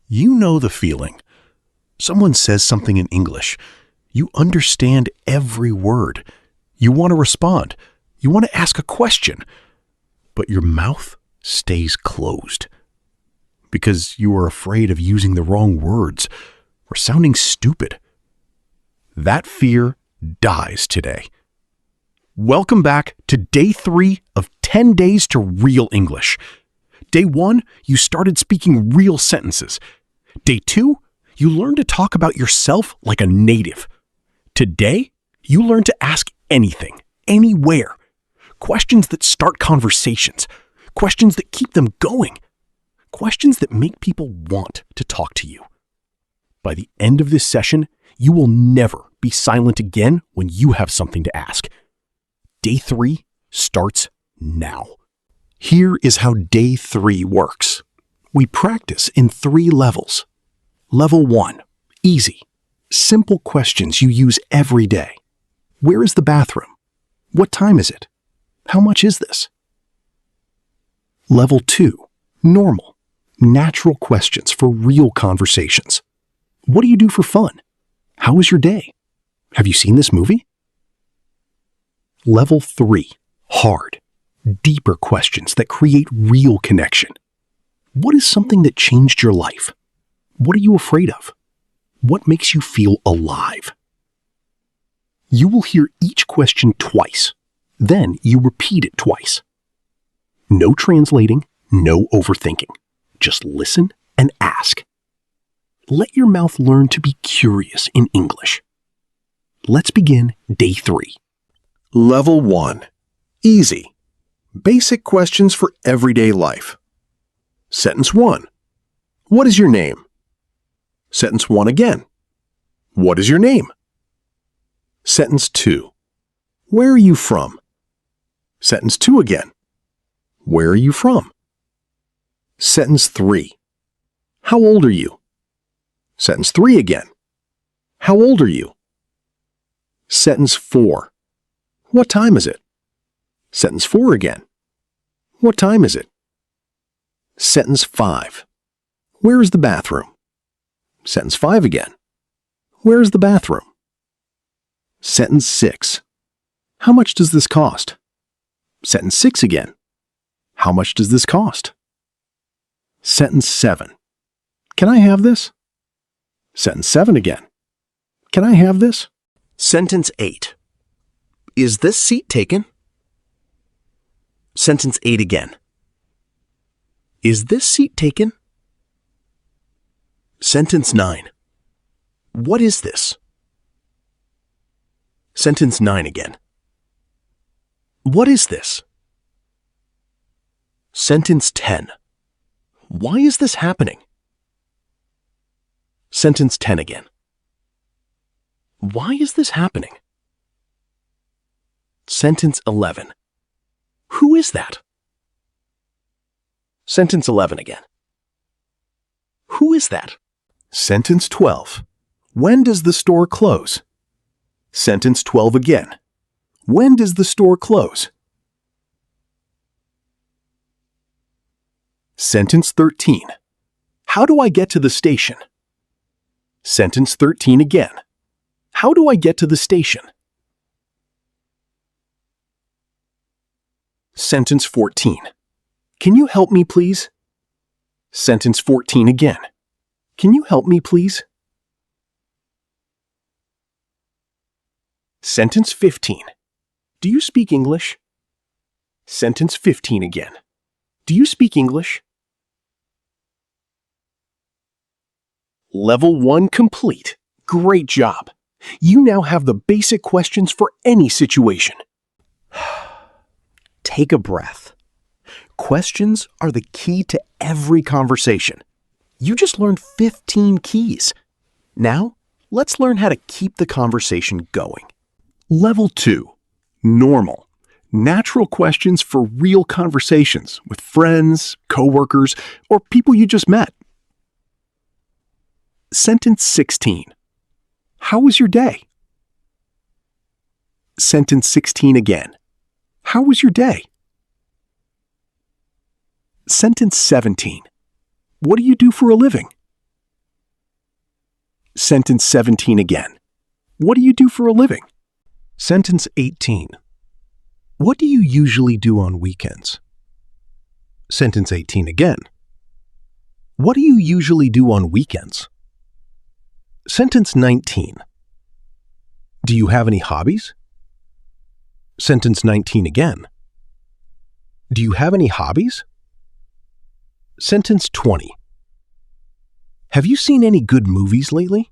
You know the feeling. Someone says something in English. You understand every word. You want to respond. You want to ask a question. But your mouth stays closed. Because you are afraid of using the wrong words or sounding stupid. That fear dies today. Welcome back to day 3 of 10 days to real English. Day 1, you started speaking real sentences. Day 2, you learned to talk about yourself like a native. Today, you learn to ask anything, anywhere. Questions that start conversations. Questions that keep them going. Questions that make people want to talk to you. By the end of this session, you will never be silent again when you have something to ask. Day 3 starts now. Here is how day 3 works. We practice in 3 levels. Level 1, easy. Simple questions you use every day. Where is the bathroom? What time is it? How much is this? Level 2, normal. Natural questions for real conversations. What do you do for fun? How was your day? Have you seen this movie? Level 3, hard. Deeper questions that create real connection. What is something that changed your life? What are you afraid of? What makes you feel alive? You will hear each question twice. Then you repeat it twice. No translating, no overthinking. Just listen and ask. Let your mouth learn to be curious in English. Let's begin day 3. Level 1. Easy. Basic questions for everyday life. Sentence 1. What is your name? Sentence 1 again. What is your name? Sentence 2. Where are you from? Sentence 2 again. Where are you from? Sentence 3. How old are you? Sentence 3 again. How old are you? Sentence 4. What time is it? Sentence 4 again. What time is it? Sentence 5. Where is the bathroom? Sentence 5 again. Where is the bathroom? Sentence 6. How much does this cost? Sentence 6 again. How much does this cost? Sentence 7. Can I have this? Sentence 7 again. Can I have this? Sentence 8. Is this seat taken? Sentence 8 again. Is this seat taken? Sentence 9. What is this? Sentence 9 again. What is this? Sentence 10. Why is this happening? Sentence 10 again. Why is this happening? Sentence 11. Who is that? Sentence 11 again. Who is that? Sentence 12. When does the store close? Sentence 12 again. When does the store close? Sentence 13. How do I get to the station? Sentence 13 again. How do I get to the station? Sentence 14. Can you help me, please? Sentence 14 again. Can you help me, please? Sentence 15. Do you speak English? Sentence 15 again. Do you speak English? Level 1 complete. Great job. You now have the basic questions for any situation. Take a breath. Questions are the key to every conversation. You just learned 15 keys. Now, let's learn how to keep the conversation going. Level 2. Normal. Natural questions for real conversations with friends, coworkers, or people you just met. Sentence 16. How was your day? Sentence 16 again. How was your day? Sentence 17. What do you do for a living? Sentence 17 again. What do you do for a living? Sentence 18. What do you usually do on weekends? Sentence 18 again. What do you usually do on weekends? Sentence 19. Do you have any hobbies? Sentence 19 again. Do you have any hobbies? Sentence 20. Have you seen any good movies lately?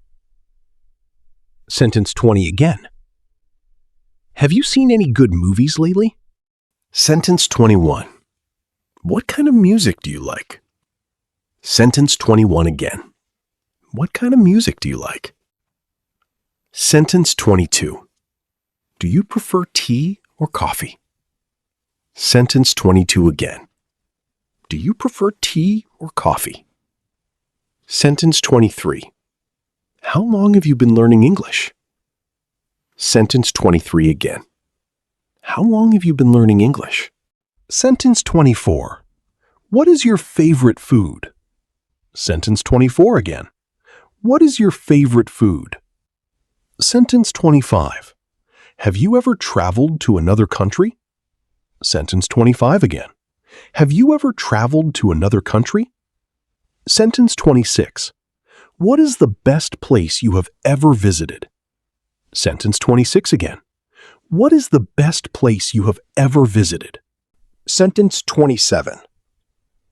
Sentence 20 again. Have you seen any good movies lately? Sentence 21. What kind of music do you like? Sentence 21 again. What kind of music do you like? Sentence 22. Do you prefer tea or coffee? Sentence 22 again. Do you prefer tea or coffee? Sentence 23. How long have you been learning English? Sentence 23 again. How long have you been learning English? Sentence 24. What is your favorite food? Sentence 24 again. What is your favorite food? Sentence 25. Have you ever traveled to another country? Sentence 25 again. Have you ever traveled to another country? Sentence 26. What is the best place you have ever visited? Sentence 26 again. What is the best place you have ever visited? Sentence 27.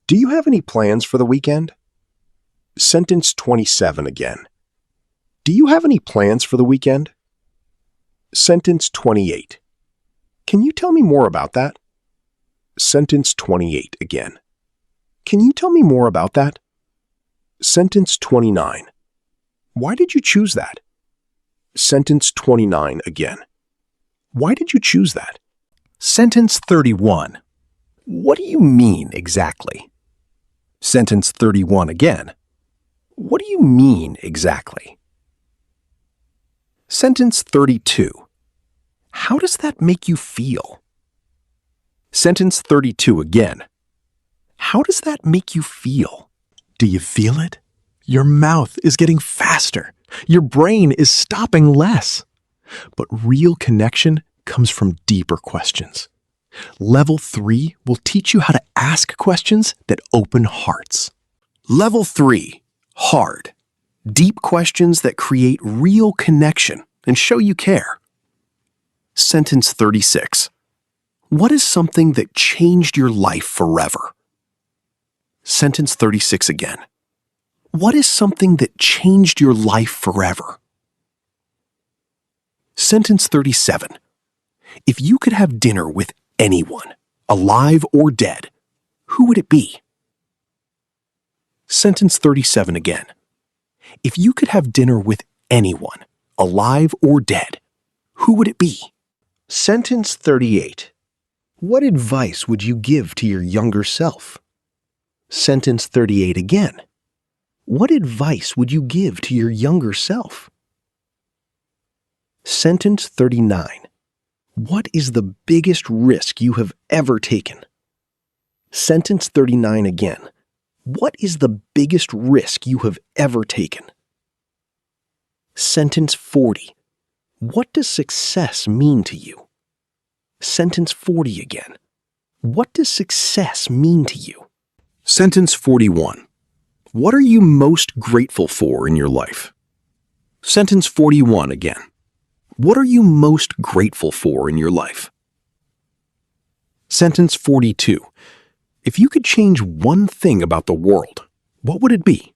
Do you have any plans for the weekend? Sentence 27 again. Do you have any plans for the weekend? Sentence 28. Can you tell me more about that? Sentence 28 again. Can you tell me more about that? Sentence 29. Why did you choose that? Sentence 29 again. Why did you choose that? Sentence 31. What do you mean exactly? Sentence 31 again. What do you mean exactly? Sentence 32. How does that make you feel? Sentence 32 again. How does that make you feel? Do you feel it? Your mouth is getting faster. Your brain is stopping less. But real connection comes from deeper questions. Level 3 will teach you how to ask questions that open hearts. Level 3, hard. Deep questions that create real connection and show you care. Sentence 36. What is something that changed your life forever? Sentence 36 again. What is something that changed your life forever? Sentence 37. If you could have dinner with anyone, alive or dead, who would it be? Sentence 37 again. If you could have dinner with anyone, alive or dead, who would it be? Sentence 38. What advice would you give to your younger self? Sentence 38 again. What advice would you give to your younger self? Sentence 39. What is the biggest risk you have ever taken? Sentence 39 again. What is the biggest risk you have ever taken? Sentence 40. What does success mean to you? Sentence 40 again. What does success mean to you? Sentence 41. What are you most grateful for in your life? Sentence 41 again. What are you most grateful for in your life? Sentence 42. If you could change one thing about the world, what would it be?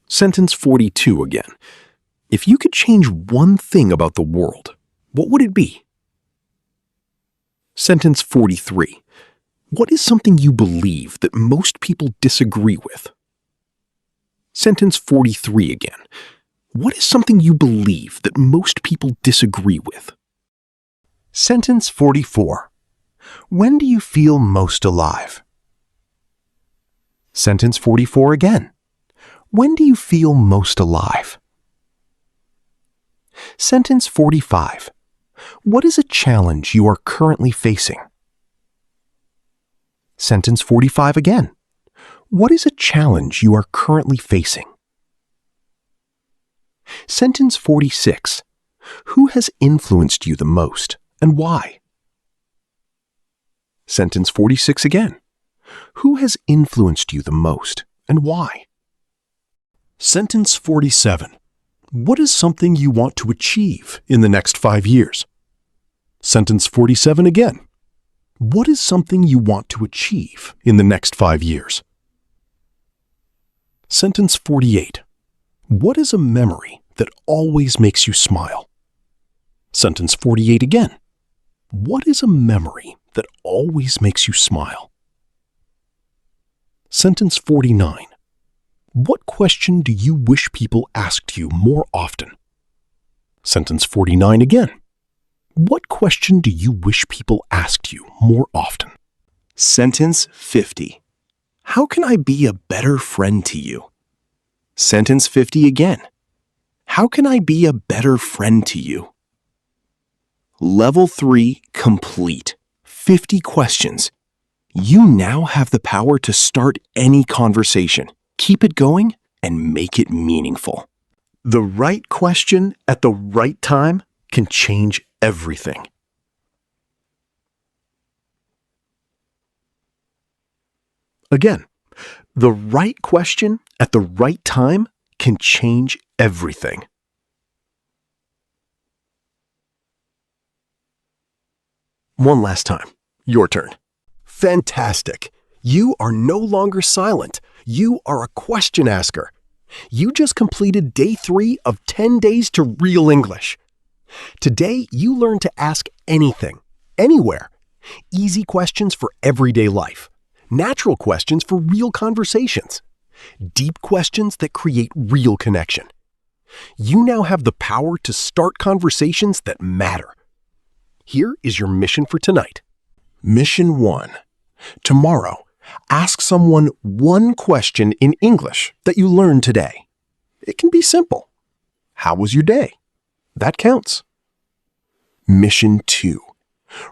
Sentence 42 again. If you could change one thing about the world, what would it be? Sentence 43. What is something you believe that most people disagree with? Sentence 43 again. What is something you believe that most people disagree with? Sentence 44. When do you feel most alive? Sentence 44 again. When do you feel most alive? Sentence 45. What is a challenge you are currently facing? Sentence 45 again. What is a challenge you are currently facing? Sentence 46. Who has influenced you the most and why? Sentence 46 again. Who has influenced you the most and why? Sentence 47. What is something you want to achieve in the next 5 years? Sentence 47 again. What is something you want to achieve in the next 5 years? Sentence 48. What is a memory that always makes you smile? Sentence 48 again. What is a memory that always makes you smile? Sentence 49. What question do you wish people asked you more often? Sentence 49 again. What question do you wish people asked you more often? Sentence 50. How can I be a better friend to you? Sentence 50 again. How can I be a better friend to you? Level 3 complete. 50 questions. You now have the power to start any conversation. Keep it going and make it meaningful. The right question at the right time can change everything. Again, the right question at the right time can change everything. One last time. Your turn. Fantastic. You are no longer silent. You are a question asker. You just completed day 3 of 10 days to real English. Today, you learned to ask anything, anywhere. Easy questions for everyday life. Natural questions for real conversations. Deep questions that create real connection. You now have the power to start conversations that matter. Here is your mission for tonight. Mission 1. Tomorrow, ask someone one question in English that you learned today. It can be simple. How was your day? That counts. Mission 2.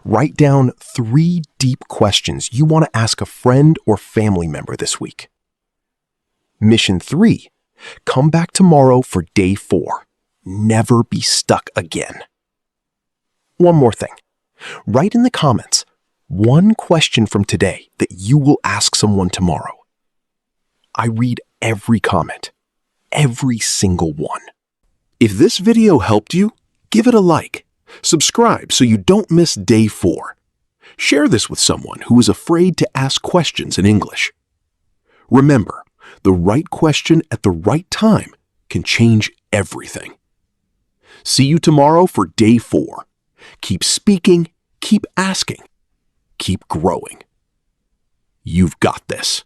Write down 3 deep questions you want to ask a friend or family member this week. Mission 3. Come back tomorrow for day 4. Never be stuck again. One more thing. Write in the comments one question from today that you will ask someone tomorrow. I read every comment, every single one. If this video helped you, give it a like. Subscribe so you don't miss day 4. Share this with someone who is afraid to ask questions in English. Remember, the right question at the right time can change everything. See you tomorrow for day 4. Keep speaking, keep asking, keep growing. You've got this.